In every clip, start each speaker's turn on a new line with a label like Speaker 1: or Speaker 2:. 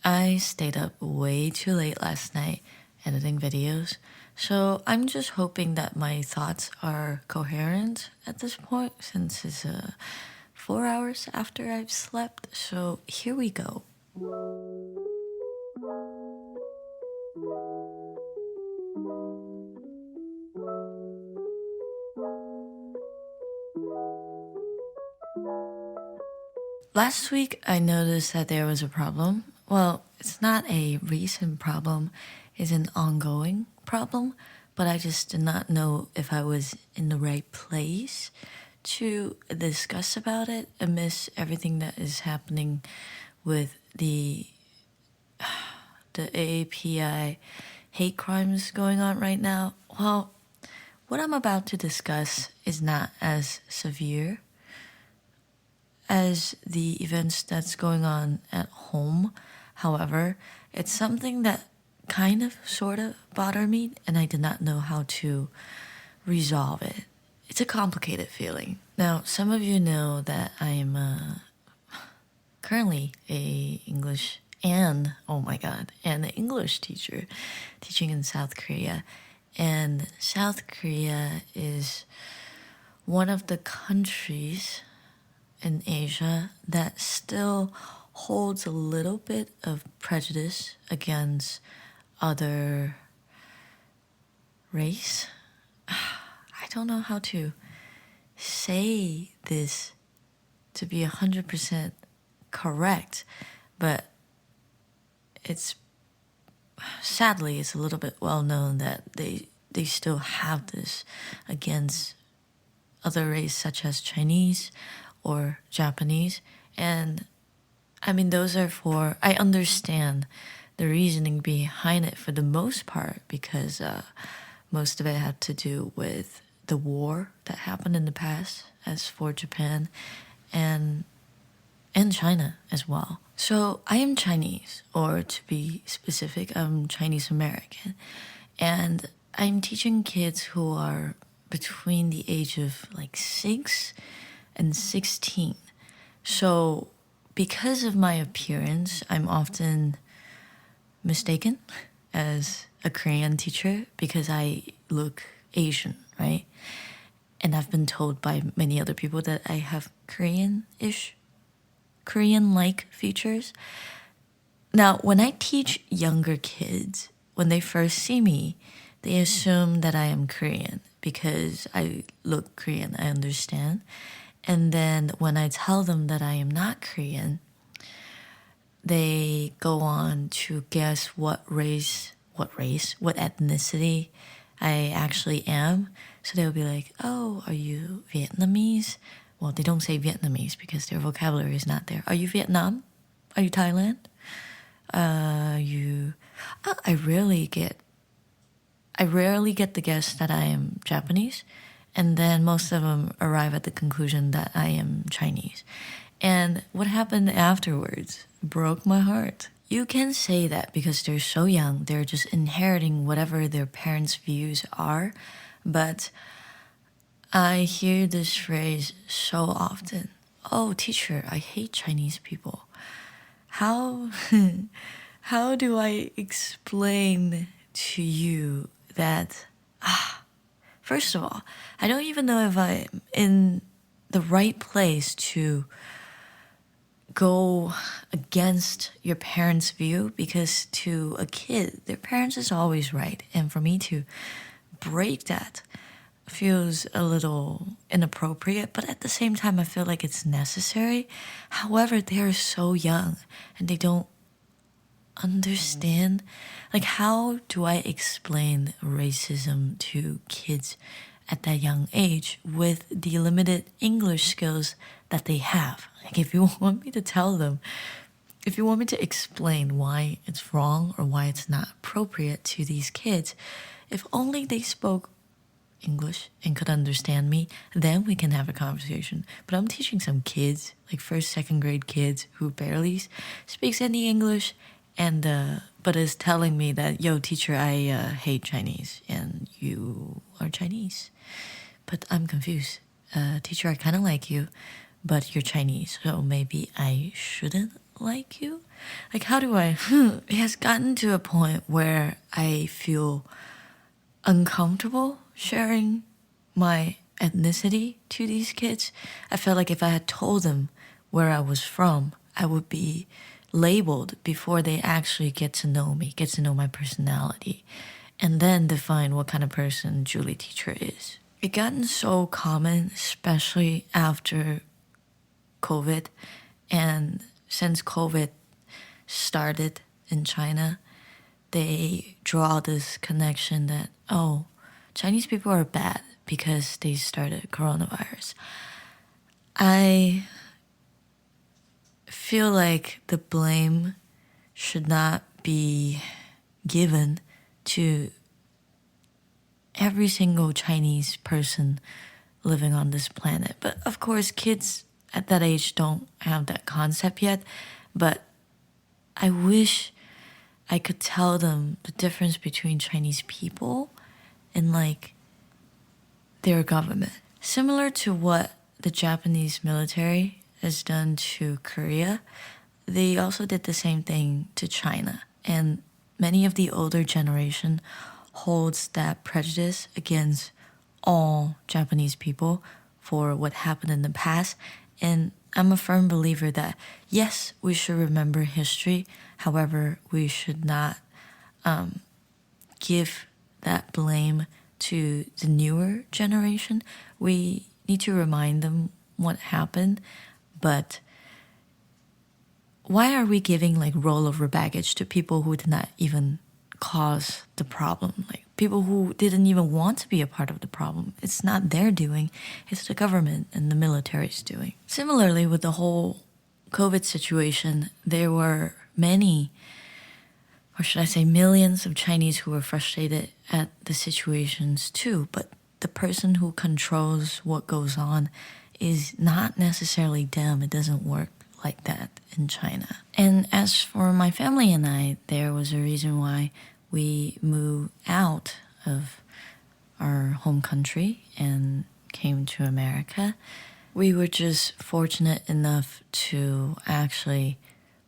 Speaker 1: I stayed up way too late last night editing videos, so I'm just hoping that my thoughts are coherent at this point since it's 4 hours after I've slept. So here we go. Last week, I noticed that there was a problem. Well, it's not a recent problem, it's an ongoing problem, but I just did not know if I was in the right place to discuss about it amidst everything that is happening with the AAPI hate crimes going on right now. Well, what I'm about to discuss is not as severe as the events that's going on at home. However, it's something that kind of sort of bothered me and I did not know how to resolve it. It's a complicated feeling. Now, some of you know that I am currently a English and an English teacher teaching in South Korea. And South Korea is one of the countries in Asia that still holds a little bit of prejudice against other race. I don't know how to say this to be 100% correct, but sadly it's a little bit well known that they still have this against other race such as Chinese or Japanese. And I mean, I understand the reasoning behind it for the most part because most of it had to do with the war that happened in the past as for Japan and China as well. So I am Chinese, or to be specific, I'm Chinese American. And I'm teaching kids who are between the age of like 6 and 16. So because of my appearance, I'm often mistaken as a Korean teacher because I look Asian, right? And I've been told by many other people that I have Korean-like features. Now, when I teach younger kids, when they first see me, they assume that I am Korean because I look Korean, I understand. And then when I tell them that I am not Korean, they go on to guess what ethnicity I actually am. So they'll be like, oh, are you Vietnamese? Well, they don't say Vietnamese because their vocabulary is not there. Are you Vietnam? Are you Thailand? I rarely get the guess that I am Japanese. And then most of them arrive at the conclusion that I am Chinese. And what happened afterwards broke my heart. You can say that because they're so young, they're just inheriting whatever their parents' views are. But I hear this phrase so often. Oh, teacher, I hate Chinese people. How do I explain to you that, first of all, I don't even know if I'm in the right place to go against your parents' view because to a kid, their parents is always right. And for me to break that feels a little inappropriate, but at the same time, I feel like it's necessary. However, they are so young and they don't understand. Like, how do I explain racism to kids at that young age with the limited English skills that they have? Like, if you want me to explain why it's wrong or why it's not appropriate to these kids, if only they spoke English and could understand me, then we can have a conversation. But I'm teaching some kids, like first, second grade kids who barely speaks any English, and but is telling me that, yo, teacher, I hate Chinese, and you are Chinese. But I'm confused. Teacher, I kind of like you, but you're Chinese, so maybe I shouldn't like you. Like, how do I? It has gotten to a point where I feel uncomfortable sharing my ethnicity to these kids. I felt like if I had told them where I was from, I would be labeled before they actually get to know me, get to know my personality, and then define what kind of person Julie Teacher is. It gotten so common, especially after COVID, and since COVID started in China, they draw this connection that, oh, Chinese people are bad because they started coronavirus. I feel like the blame should not be given to every single Chinese person living on this planet. But of course, kids at that age don't have that concept yet. But I wish I could tell them the difference between Chinese people and like their government. Similar to what the Japanese military has done to Korea, they also did the same thing to China. And many of the older generation holds that prejudice against all Japanese people for what happened in the past. And I'm a firm believer that yes, we should remember history. However, we should not give that blame to the newer generation. We need to remind them what happened, but why are we giving like rollover baggage to people who did not even cause the problem? Like people who didn't even want to be a part of the problem. It's not their doing, it's the government and the military's doing. Similarly, with the whole COVID situation, there were many, or should I say millions of Chinese who were frustrated at the situations too, but the person who controls what goes on is not necessarily them. It doesn't work like that in China. And as for my family and I, there was a reason why we moved out of our home country and came to America. We were just fortunate enough to actually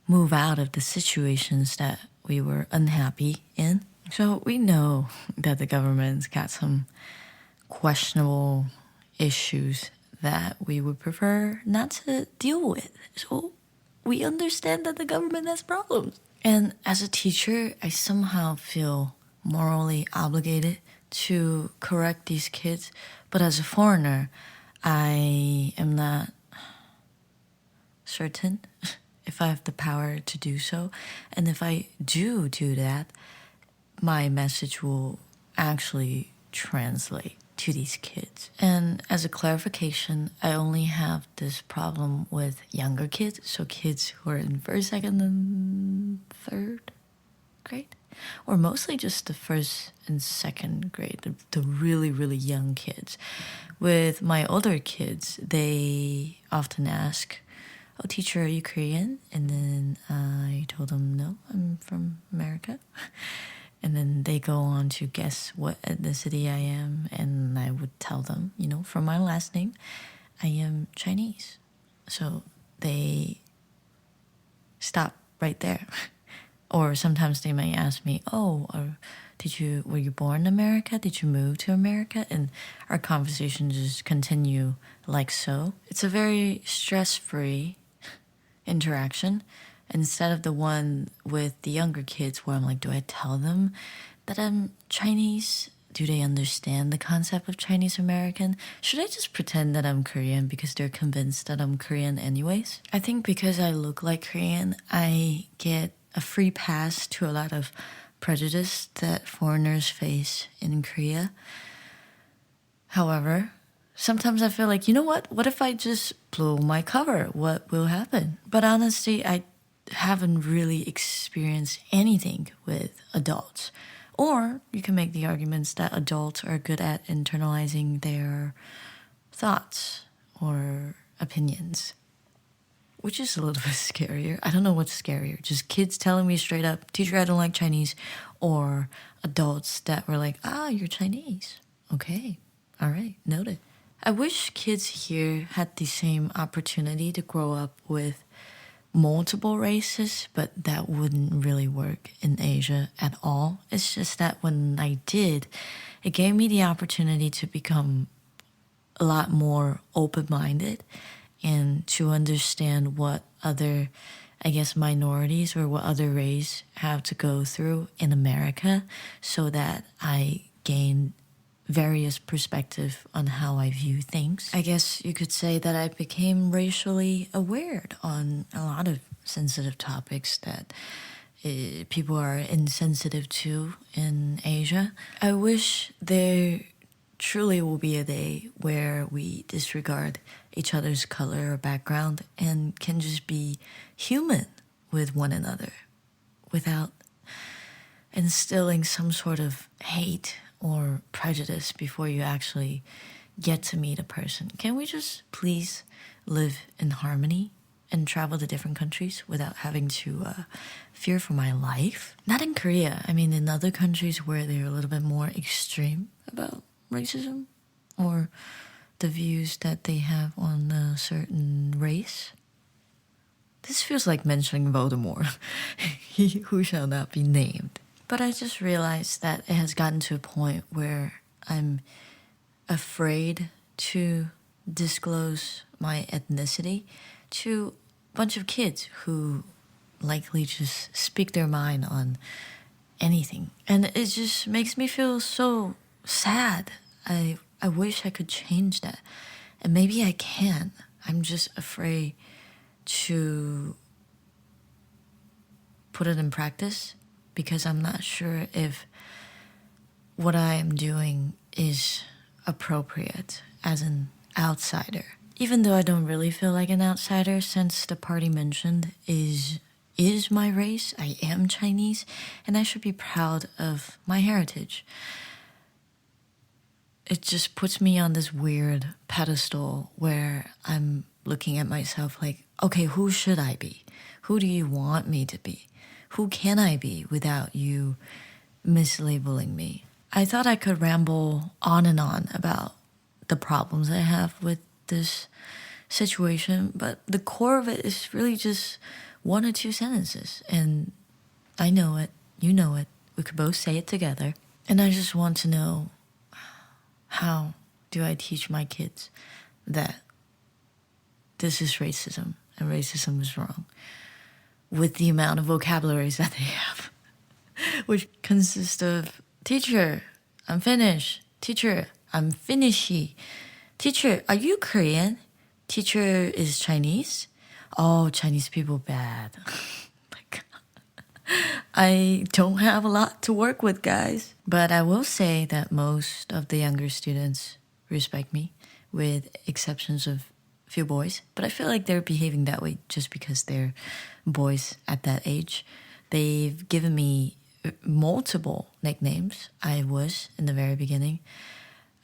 Speaker 1: move out of the situations that we were unhappy in. So we know that the government's got some questionable issues that we would prefer not to deal with. So we understand that the government has problems. And as a teacher, I somehow feel morally obligated to correct these kids. But as a foreigner, I am not certain if I have the power to do so. And if I do that, my message will actually translate to these kids. And as a clarification, I only have this problem with younger kids, so kids who are in first, second, and third grade, or mostly just the first and second grade, the really, really young kids. With my older kids, they often ask, oh, teacher, are you Korean? And then I told them, no, I'm from America. And then they go on to guess what ethnicity I am. And I would tell them, from my last name, I am Chinese. So they stop right there. Or sometimes they might ask me, oh, were you born in America? Did you move to America? And our conversation just continue like so. It's a very stress-free interaction. Instead of the one with the younger kids where I'm like, do I tell them that I'm Chinese? Do they understand the concept of Chinese American? Should I just pretend that I'm Korean because they're convinced that I'm Korean anyways? I think because I look like Korean, I get a free pass to a lot of prejudice that foreigners face in Korea. However, sometimes I feel like, you know what? What if I just blow my cover? What will happen? But honestly, I haven't really experienced anything with adults. Or you can make the arguments that adults are good at internalizing their thoughts or opinions, which is a little bit scarier. I don't know what's scarier, just kids telling me straight up, teacher, I don't like Chinese, or adults that were like, you're Chinese. Okay, all right, noted. I wish kids here had the same opportunity to grow up with multiple races, but that wouldn't really work in Asia at all. It's just that when I did, it gave me the opportunity to become a lot more open-minded and to understand what other, I guess, minorities or what other race have to go through in America, so that I gain various perspective on how I view things. I guess you could say that I became racially aware on a lot of sensitive topics that people are insensitive to in Asia. I wish there truly will be a day where we disregard each other's color or background and can just be human with one another without instilling some sort of hate or prejudice before you actually get to meet a person. Can we just please live in harmony and travel to different countries without having to fear for my life? Not in Korea. I mean, in other countries where they're a little bit more extreme about racism or the views that they have on a certain race. This feels like mentioning Voldemort, he who shall not be named. But I just realized that it has gotten to a point where I'm afraid to disclose my ethnicity to a bunch of kids who likely just speak their mind on anything. And it just makes me feel so sad. I wish I could change that. And maybe I can. I'm just afraid to put it in practice because I'm not sure if what I am doing is appropriate as an outsider. Even though I don't really feel like an outsider, since the party mentioned is my race, I am Chinese, and I should be proud of my heritage. It just puts me on this weird pedestal where I'm looking at myself like, okay, who should I be? Who do you want me to be? Who can I be without you mislabeling me? I thought I could ramble on and on about the problems I have with this situation, but the core of it is really just one or two sentences. And I know it, you know it, we could both say it together. And I just want to know, how do I teach my kids that this is racism and racism is wrong with the amount of vocabularies that they have, which consists of teacher, I'm Finnish, teacher, I'm Finnishy, teacher, are you Korean? Teacher is Chinese? Oh, Chinese people bad. My God. I don't have a lot to work with, guys. But I will say that most of the younger students respect me, with exceptions of few boys. But I feel like they're behaving that way just because they're boys at that age. They've given me multiple nicknames. I was, in the very beginning,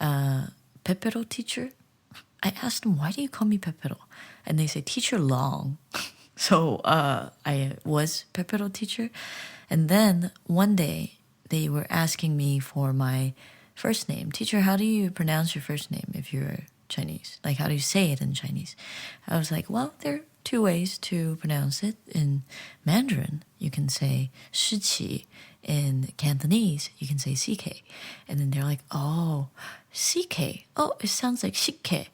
Speaker 1: Pepero teacher. I asked them, why do you call me Pepero? And they say, teacher long. So I was Pepero teacher. And then one day, they were asking me for my first name. Teacher, how do you pronounce your first name if you're Chinese? Like, how do you say it in Chinese? I was like, well, there are two ways to pronounce it. In Mandarin, you can say Shiqi. In Cantonese, you can say CK. And then they're like, oh, CK. Oh, it sounds like Shike,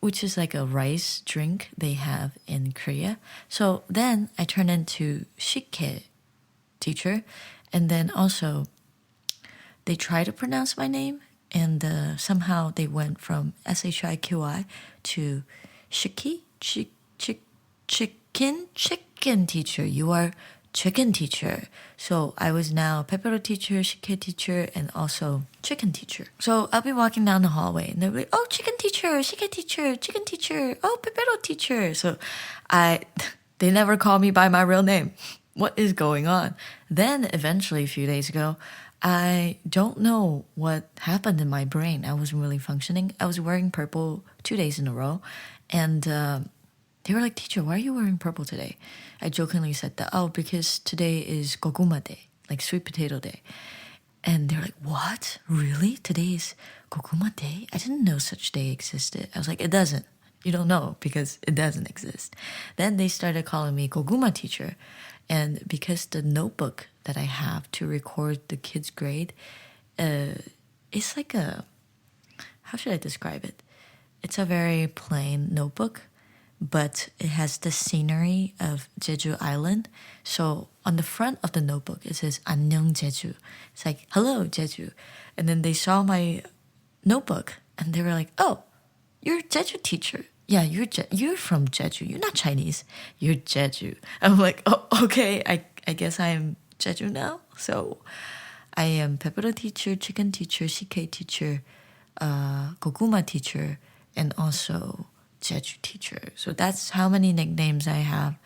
Speaker 1: which is like a rice drink they have in Korea. So then I turned into Shike teacher. And then also, they try to pronounce my name, and somehow they went from SHIQI to Shiki, chicken teacher. You are chicken teacher. So I was now Pepero teacher, Shike teacher, and also chicken teacher. So I'll be walking down the hallway, and they'll be like, oh, chicken teacher, Shike teacher, chicken teacher, oh, Pepero teacher. So they never call me by my real name. What is going on? Then eventually, a few days ago, I don't know what happened in my brain. I wasn't really functioning. I was wearing purple 2 days in a row. And they were like, teacher, why are you wearing purple today? I jokingly said that, oh, because today is goguma day, like sweet potato day. And they're like, what? Really? Today is goguma day? I didn't know such day existed. I was like, it doesn't. You don't know because it doesn't exist. Then they started calling me Koguma teacher. And because the notebook that I have to record the kids' grade, it's like how should I describe it? It's a very plain notebook, but it has the scenery of Jeju Island. So on the front of the notebook, it says 안녕 Jeju. It's like, hello Jeju. And then they saw my notebook and they were like, oh, you're a Jeju teacher. Yeah, you're from Jeju. You're not Chinese. You're Jeju. I'm like, oh, okay. I guess I am Jeju now. So I am pepero teacher, chicken teacher, CK teacher, Goguma teacher, and also Jeju teacher. So that's how many nicknames I have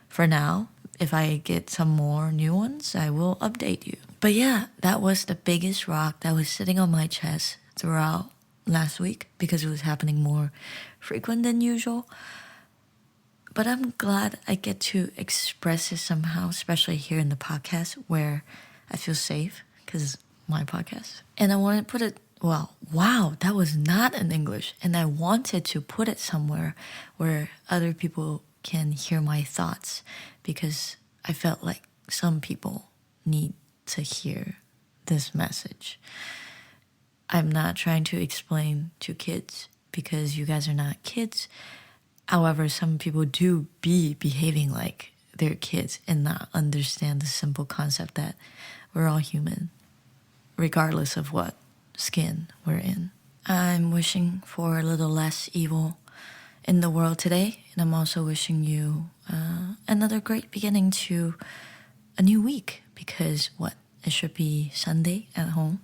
Speaker 1: for now. If I get some more new ones, I will update you. But yeah, that was the biggest rock that was sitting on my chest throughout last week because it was happening more frequent than usual. But I'm glad I get to express it somehow, especially here in the podcast where I feel safe because it's my podcast. And I want to put it, well, wow, that was not in English. And I wanted to put it somewhere where other people can hear my thoughts because I felt like some people need to hear this message. I'm not trying to explain to kids because you guys are not kids. However, some people do be behaving like they're kids and not understand the simple concept that we're all human, regardless of what skin we're in. I'm wishing for a little less evil in the world today, and I'm also wishing you another great beginning to a new week because it should be Sunday at home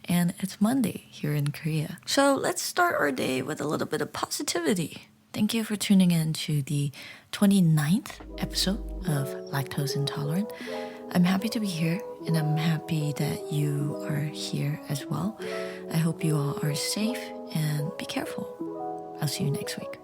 Speaker 1: and it's Monday here in Korea. So let's start our day with a little bit of positivity. Thank you for tuning in to the 29th episode of Lactose Intolerant. I'm happy to be here and I'm happy that you are here as well. I hope you all are safe and be careful. I'll see you next week.